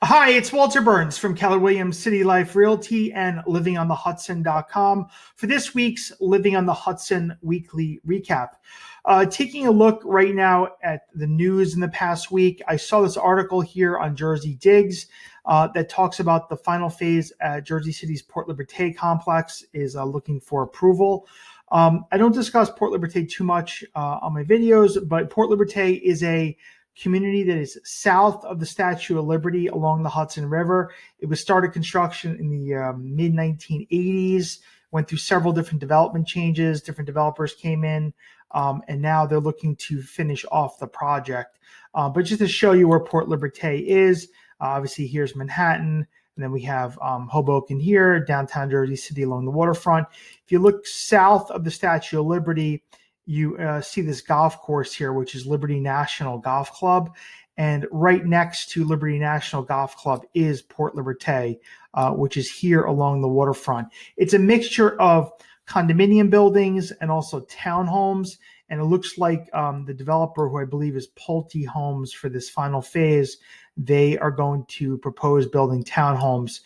Hi, it's Walter Burns from Keller Williams City Life Realty and livingonthehudson.com for this week's Living on the Hudson weekly recap. Taking a look right now at the news in the past week, I saw this article here on Jersey Digs that talks about the final phase at Jersey City's Port Liberté complex is looking for approval. I don't discuss Port Liberté too much on my videos, but Port Liberté is a community that is south of the Statue of Liberty along the Hudson River. It was started construction in the mid 1980s, went through several different development changes. Different developers came in, and now they're looking to finish off the project. But just to show you where Port Liberté is, obviously here's Manhattan, and then we have Hoboken here, downtown Jersey City along the waterfront. If you look south of the Statue of Liberty, you see this golf course here, which is Liberty National Golf Club. And right next to Liberty National Golf Club is Port Liberté, which is here along the waterfront. It's a mixture of condominium buildings and also townhomes. And it looks like the developer, who I believe is Pulte Homes for this final phase, they are going to propose building townhomes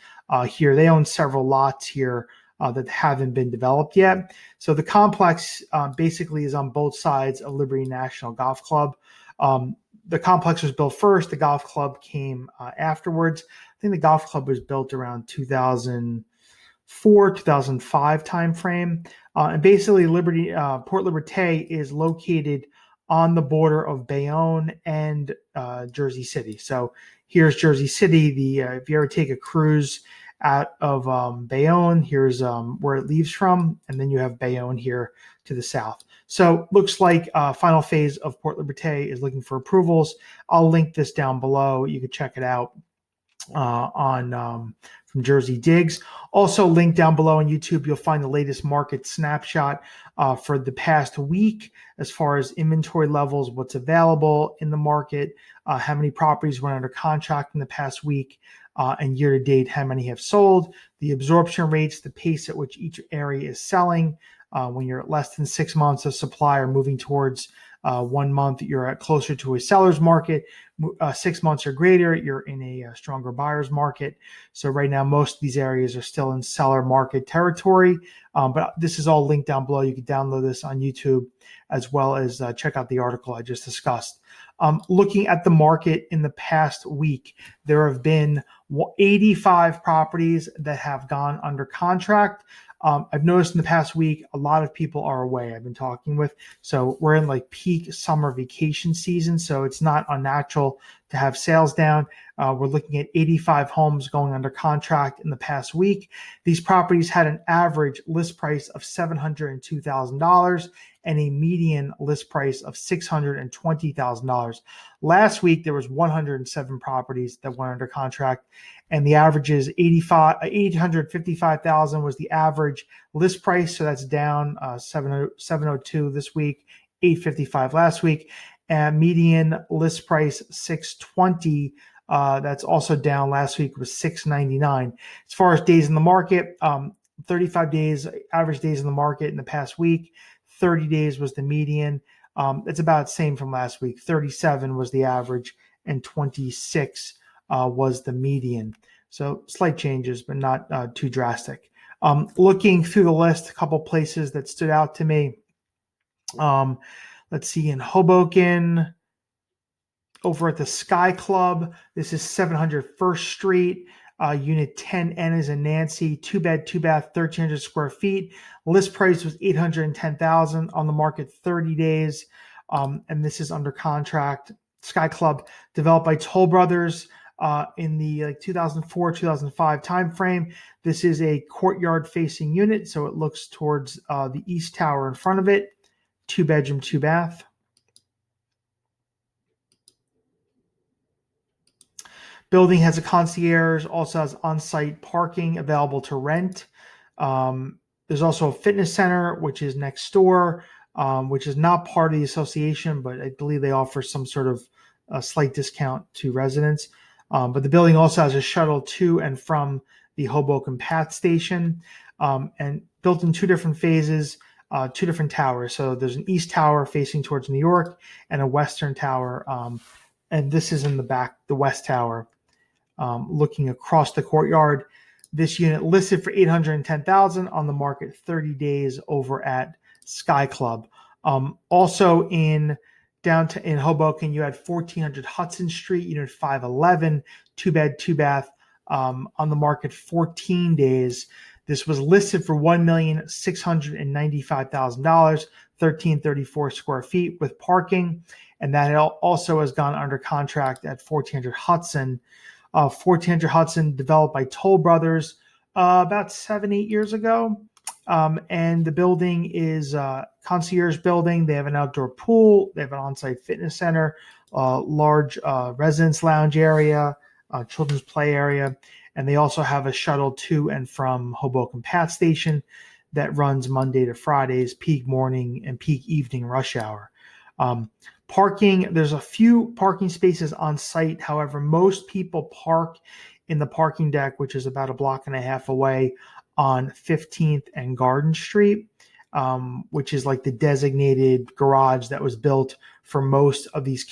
here. They own several lots here that haven't been developed yet. So the complex basically is on both sides of Liberty National Golf Club. The complex was built first. The golf club came afterwards. I think the golf club was built around 2004, 2005 timeframe. And basically Port Liberté is located on the border of Bayonne and Jersey City. So here's Jersey City. If you ever take a cruise out of Bayonne, here's where it leaves from, and then you have Bayonne here to the south. So looks like final phase of Port Liberté is looking for approvals. I'll link this down below. You can check it out from Jersey Digs. Also linked down below on YouTube, you'll find the latest market snapshot for the past week as far as inventory levels, what's available in the market, how many properties went under contract in the past week, and year to date, how many have sold, the absorption rates, the pace at which each area is selling. When you're at less than 6 months of supply or moving towards 1 month, you're at closer to a seller's market. 6 months or greater, you're in a stronger buyer's market. So right now, most of these areas are still in seller market territory. But this is all linked down below. You can download this on YouTube as well as check out the article I just discussed. Looking at the market in the past week, there have been 85 properties that have gone under contract. I've noticed in the past week, a lot of people are away. I've been talking with, so we're in like peak summer vacation season. So it's not unnatural to have sales down. We're looking at 85 homes going under contract in the past week. These properties had an average list price of $702,000 and a median list price of $620,000. Last week, there was 107 properties that went under contract, and the average is $855,000 was the average list price. So that's down 702 this week, 855 last week, and median list price 620. That's also down. Last week was 699. As far as days in the market, 35 days, average days in the market in the past week. 30 days was the median. It's about the same from last week. 37 was the average, and 26 was the median. So slight changes, but not too drastic. Looking through the list, a couple places that stood out to me. Let's see, in Hoboken, over at the Sky Club, this is 700 First Street. Unit 10N is in Nancy, 2-bed, 2-bath, 1,300 square feet. List price was $810,000, on the market 30 days, and this is under contract. Sky Club, developed by Toll Brothers in the 2004-2005 timeframe. This is a courtyard-facing unit, so it looks towards the East Tower in front of it. 2-bedroom, 2-bath. Building has a concierge, also has on-site parking available to rent. There's also a fitness center, which is next door, which is not part of the association, but I believe they offer some sort of slight discount to residents. But the building also has a shuttle to and from the Hoboken Path Station, and built in two different phases, two different towers. So there's an east tower facing towards New York and a western tower, and this is in the back, the west tower. looking across the courtyard. This unit listed for $810,000 on the market 30 days over at Sky Club. Also in downtown in Hoboken, you had 1400 Hudson Street, unit 511, 2-bed, 2-bath, on the market 14 days. This was listed for $1,695,000, 1334 square feet with parking, and that also has gone under contract at 1400 Hudson. 1400 Hudson, developed by Toll Brothers about 7-8 years ago. And the building is a concierge building. They have an outdoor pool. They have an on-site fitness center, large residence lounge area, children's play area. And they also have a shuttle to and from Hoboken Pat Station that runs Monday to Fridays, peak morning and peak evening rush hour. Parking, there's a few parking spaces on site. However, most people park in the parking deck, which is about a block and a half away on 15th and Garden Street, which is like the designated garage that was built for most of these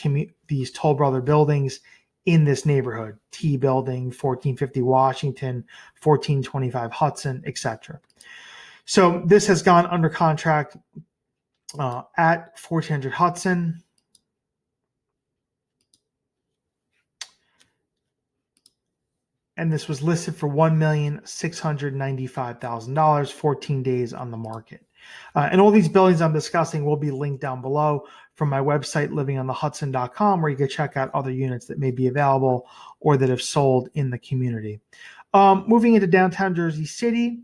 Toll Brother buildings in this neighborhood. T Building, 1450 Washington, 1425 Hudson, etc. So this has gone under contract at 1400 Hudson. And this was listed for $1,695,000, 14 days on the market. And all these buildings I'm discussing will be linked down below from my website, livingonthehudson.com, where you can check out other units that may be available or that have sold in the community. Moving into downtown Jersey City,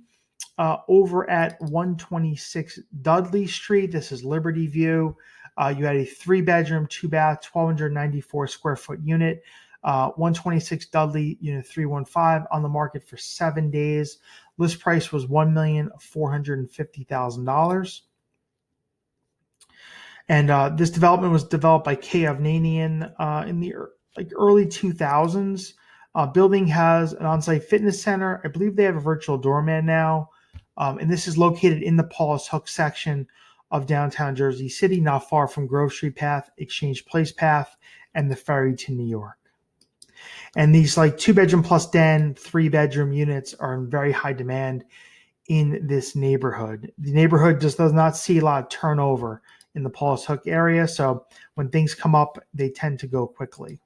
over at 126 Dudley Street, this is Liberty View. You had a 3-bedroom, 2-bath, 1,294 square foot unit. 126 Dudley, unit 315, on the market for 7 days. List price was $1,450,000. And this development was developed by K. Avnanian in the early 2000s. Building has an on-site fitness center. I believe they have a virtual doorman now. And this is located in the Paulus Hook section of downtown Jersey City, not far from Grove Street Path, Exchange Place Path, and the ferry to New York. And these 2-bedroom plus den, 3-bedroom units are in very high demand in this neighborhood. The neighborhood just does not see a lot of turnover in the Paulus Hook area. So when things come up, they tend to go quickly.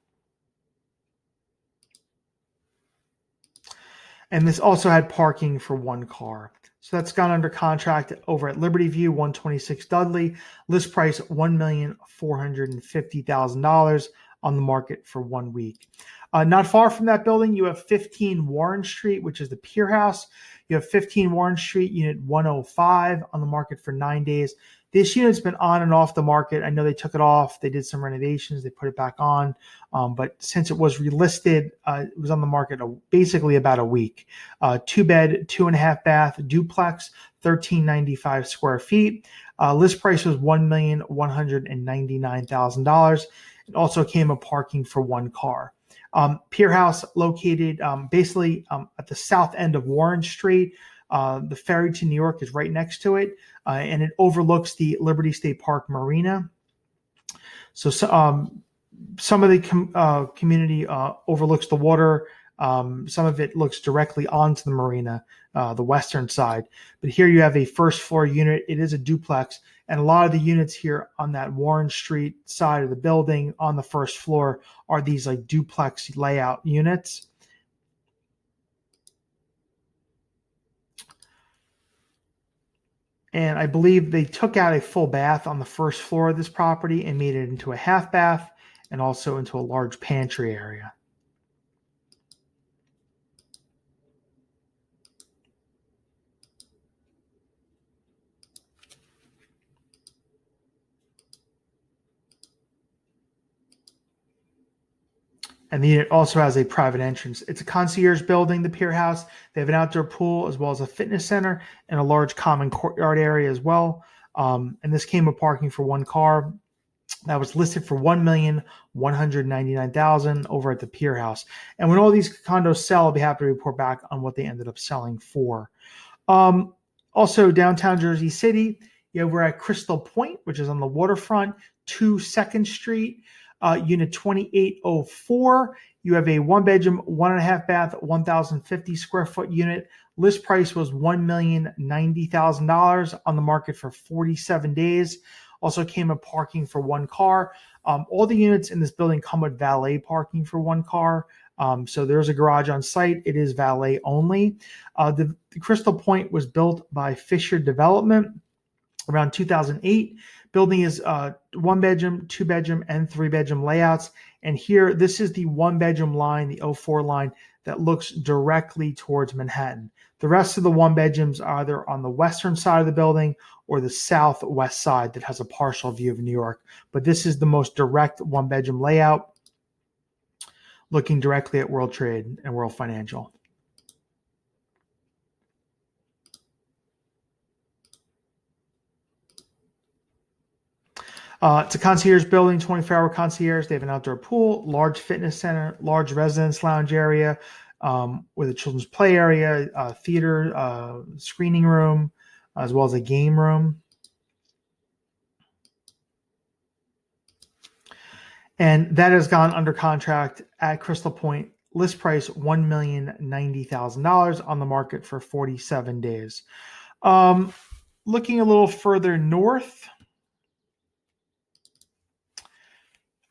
And this also had parking for 1 car. So that's gone under contract over at Liberty View, 126 Dudley. List price $1,450,000, on the market for 1 week. Not far from that building, you have 15 Warren Street, which is the Pier House. You have 15 Warren Street, unit 105, on the market for 9 days. This unit's been on and off the market. I know they took it off. They did some renovations. They put it back on. But since it was relisted, it was on the market basically about a week. 2-bed, 2.5-bath, duplex, 1,395 square feet. List price was $1,199,000. It also came with parking for 1 car. Pier House, located basically at the south end of Warren Street. The ferry to New York is right next to it, and it overlooks the Liberty State Park Marina. So some of the community overlooks the water. Some of it looks directly onto the marina, the western side. But here you have a first floor unit. It is a duplex. And a lot of the units here on that Warren Street side of the building on the first floor are these duplex layout units. And I believe they took out a full bath on the first floor of this property and made it into a half bath and also into a large pantry area. And the unit also has a private entrance. It's a concierge building, the Pier House. They have an outdoor pool as well as a fitness center and a large common courtyard area as well. And this came with parking for 1 car. That was listed for $1,199,000 over at the Pier House. And when all these condos sell, I'll be happy to report back on what they ended up selling for. Also, downtown Jersey City, we're at Crystal Point, which is on the waterfront, 2 2nd Street. Unit 2804, you have a 1-bedroom, 1.5-bath, 1,050 square foot unit. List price was $1,090,000, on the market for 47 days. Also came with parking for one car. All the units in this building come with valet parking for one car. So there's a garage on site. It is valet only. The Crystal Point was built by Fisher Development around 2008. Building is 1-bedroom, 2-bedroom, and 3-bedroom layouts. And here, this is the 1-bedroom line, the 04 line, that looks directly towards Manhattan. The rest of the 1-bedrooms are either on the western side of the building or the southwest side that has a partial view of New York. But this is the most direct 1-bedroom layout, looking directly at World Trade and World Financial. It's a concierge building, 24-hour concierge. They have an outdoor pool, large fitness center, large residence lounge area with a children's play area, theater, screening room, as well as a game room. And that has gone under contract at Crystal Point. List price $1,090,000, on the market for 47 days. Looking a little further north,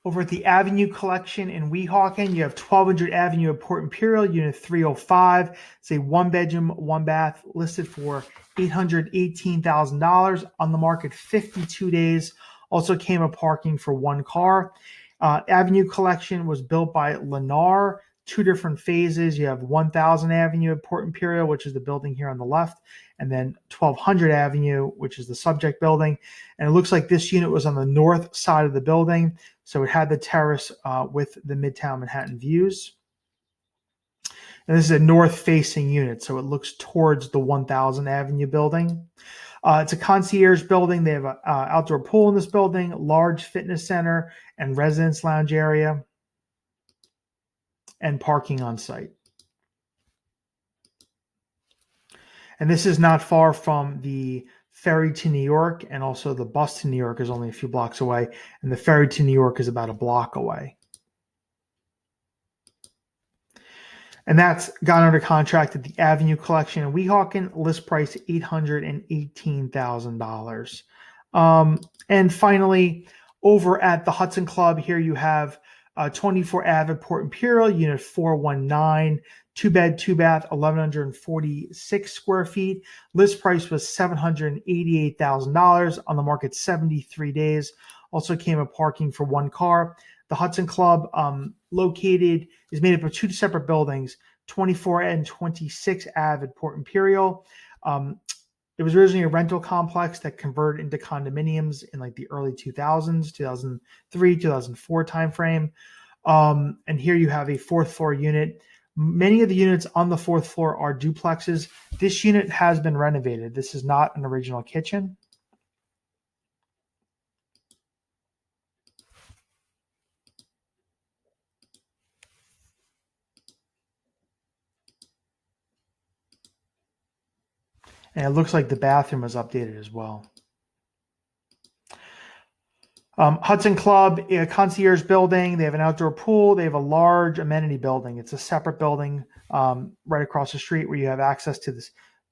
over at the Avenue Collection in Weehawken, you have 1200 Avenue of Port Imperial, Unit 305. It's a 1-bedroom, 1-bath, listed for $818,000, on the market 52 days. Also came with parking for one car. Avenue Collection was built by Lennar, 2 different phases. You have 1000 Avenue of Port Imperial, which is the building here on the left, and then 1200 Avenue, which is the subject building. And it looks like this unit was on the north side of the building, so it had the terrace with the Midtown Manhattan views. And this is a north-facing unit, so it looks towards the 1000 Avenue building. It's a concierge building. They have an outdoor pool in this building, large fitness center, and residence lounge area, and parking on site. And this is not far from the ferry to New York, and also the bus to New York is only a few blocks away, and the ferry to New York is about a block away. And that's gone under contract at the Avenue Collection in Weehawken. List price $818,000. And finally, over at the Hudson Club, here you have 24 Ave Port Imperial, Unit 419, 2-bed, 2-bath, 1,146 square feet. List price was $788,000, on the market 73 days. Also came with parking for one car. The Hudson Club is made up of 2 separate buildings, 24 and 26 Ave at Port Imperial. It was originally a rental complex that converted into condominiums in like the early 2000s, 2003, 2004 timeframe. And here you have a 4th floor unit. Many of the units on the 4th floor are duplexes. This unit has been renovated. This is not an original kitchen. And it looks like the bathroom was updated as well. Hudson Club, a concierge building. They have an outdoor pool. They have a large amenity building. It's a separate building right across the street where you have access to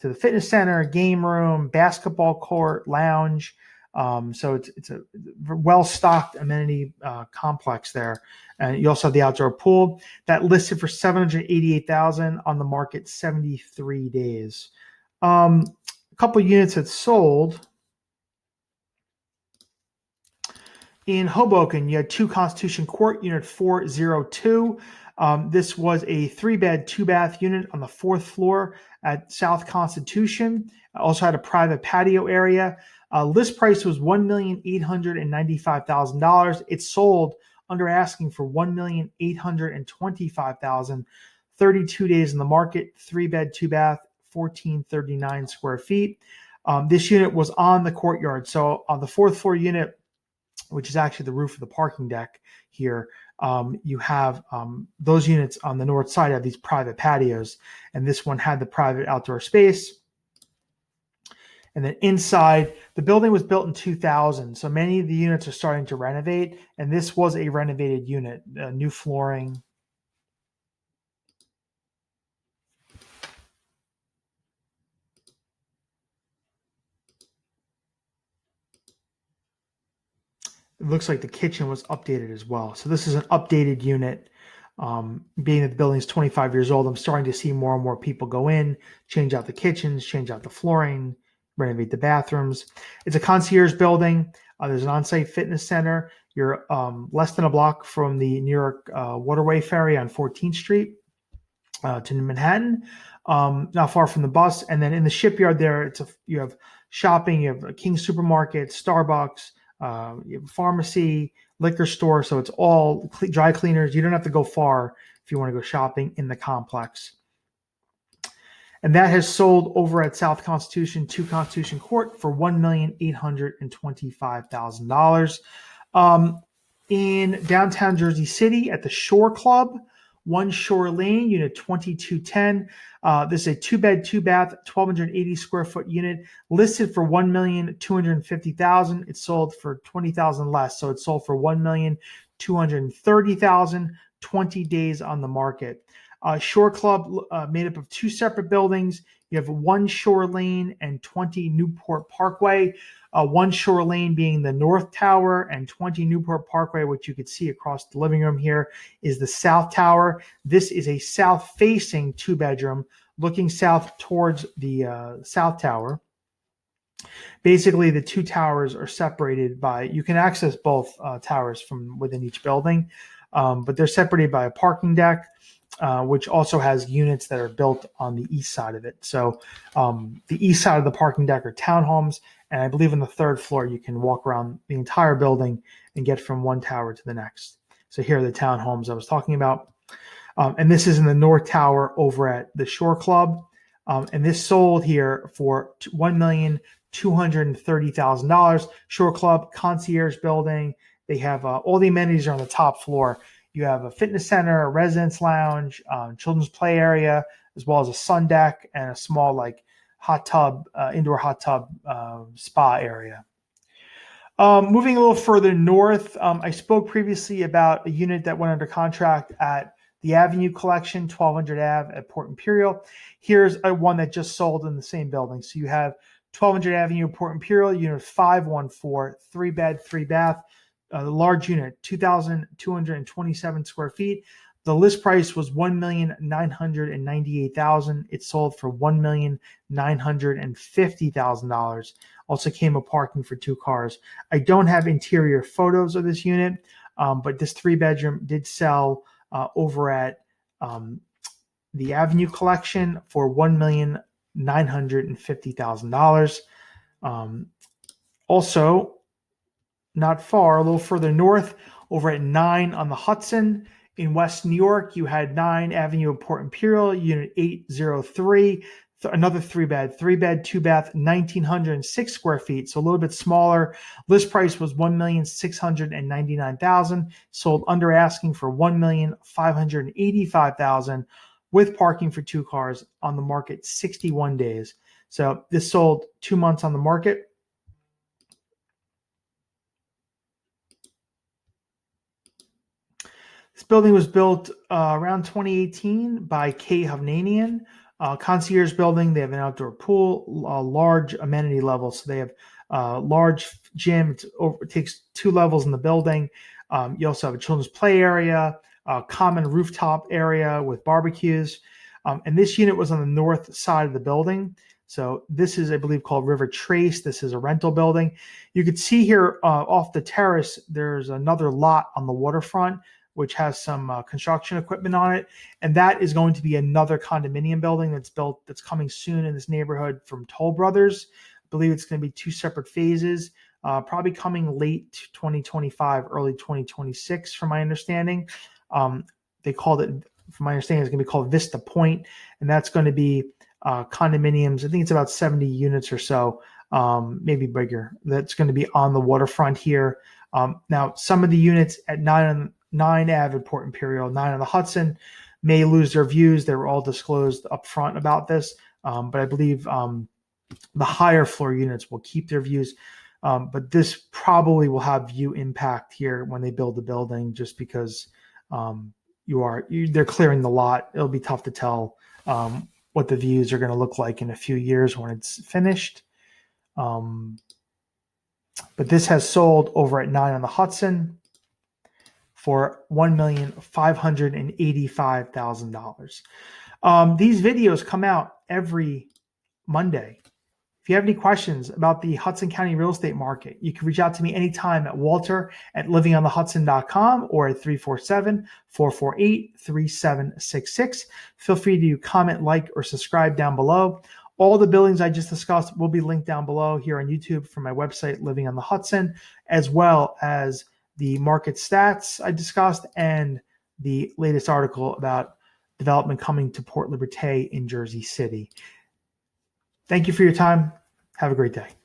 the fitness center, game room, basketball court, lounge. So it's a well-stocked amenity complex there. And you also have the outdoor pool that listed for $788,000, on the market 73 days. A couple units had sold. In Hoboken, you had 2 Constitution Court, Unit 402. This was a 3-bed, 2-bath unit on the 4th floor at South Constitution. Also had a private patio area. List price was $1,895,000. It sold under asking for $1,825,000. 32 days in the market, 3-bed, 2-bath, 1,439 square feet. This unit was on the courtyard. So on the 4th floor unit, which is actually the roof of the parking deck here, you have those units on the north side have these private patios, and this one had the private outdoor space. And then inside, the building was built in 2000, so many of the units are starting to renovate, and this was a renovated unit, new flooring. It looks like the kitchen was updated as well. So this is an updated unit. Being that the building is 25 years old, I'm starting to see more and more people go in, change out the kitchens, change out the flooring, renovate the bathrooms. It's a concierge building. There's an on-site fitness center. You're less than a block from the New York Waterway Ferry on 14th Street to Manhattan, not far from the bus. And then in the shipyard there, you have shopping, you have a King Supermarket, Starbucks, you have a pharmacy, liquor store. So it's all dry cleaners. You don't have to go far if you want to go shopping in the complex. And that has sold over at South Constitution to Constitution Court for $1,825,000. In downtown Jersey City at the Shore Club, One Shore Lane, unit 2210. This is a 2-bed, 2-bath, 1,280 square foot unit listed for $1,250,000. It sold for $20,000 less, so it sold for $1,230,000. 20 days on the market. Shore Club made up of 2 separate buildings. You have One Shore Lane and 20 Newport Parkway. One Shore Lane being the North Tower, and 20 Newport Parkway, which you could see across the living room here, is the South Tower. This is a south-facing 2-bedroom looking south towards the South Tower. Basically, the 2 towers are separated by, you can access both towers from within each building, but they're separated by a parking deck, which also has units that are built on the east side of it. So the east side of the parking deck are townhomes, and I believe on the 3rd floor you can walk around the entire building and get from one tower to the next. So here are the townhomes I was talking about. And this is in the North Tower over at the Shore Club. And this sold here for $1,230,000. Shore Club, concierge building. They have all the amenities are on the top floor. You have a fitness center, a residence lounge, children's play area, as well as a sun deck and a small hot tub, indoor hot tub spa area. Moving a little further north, I spoke previously about a unit that went under contract at the Avenue Collection, 1200 Ave at Port Imperial. Here's one that just sold in the same building. So you have 1200 Avenue, Port Imperial, unit 514, 3-bed, 3-bath. The large unit, 2,227 square feet. The list price was $1,998,000. It sold for $1,950,000. Also came with parking for 2 cars. I don't have interior photos of this unit, but this 3-bedroom did sell over at the Avenue Collection for $1,950,000. Also, not far, a little further north, over at 9 on the Hudson in West New York, you had 9 Avenue of Port Imperial, unit 803, another 3-bed, 2-bath, 1,906 square feet, so a little bit smaller. List price was $1,699,000, sold under asking for $1,585,000 with parking for 2 cars, on the market 61 days. So this sold 2 months on the market. This building was built around 2018 by K. Hovnanian. Concierge building. They have an outdoor pool, large amenity level. So they have large gym. It takes 2 levels in the building. You also have a children's play area, a common rooftop area with barbecues. And this unit was on the north side of the building. So this is, I believe, called River Trace. This is a rental building. You could see here off the terrace, there's another lot on the waterfront, which has some construction equipment on it. And that is going to be another condominium building that's built, that's coming soon in this neighborhood from Toll Brothers. I believe it's going to be 2 separate phases, probably coming late 2025, early 2026, from my understanding. They called it, from my understanding, it's going to be called Vista Point, and that's going to be condominiums. I think it's about 70 units or so, maybe bigger. That's going to be on the waterfront here. Now, some of the units at 9 Ave at Port Imperial, 9 on the Hudson, may lose their views. They were all disclosed up front about this, but I believe The higher floor units will keep their views, but this probably will have view impact here when they build the building, just because they're clearing the lot. It'll be tough to tell what the views are going to look like in a few years when it's finished. But this has sold over at 9 on the Hudson for $1,585,000. These videos come out every Monday. If you have any questions about the Hudson County real estate market, you can reach out to me anytime at walter@livingonthehudson.com or at 347-448-3766. Feel free to comment, like, or subscribe down below. All the buildings I just discussed will be linked down below here on YouTube from my website, Living on the Hudson, as well as the market stats I discussed and the latest article about development coming to Port Liberté in Jersey City. Thank you for your time. Have a great day.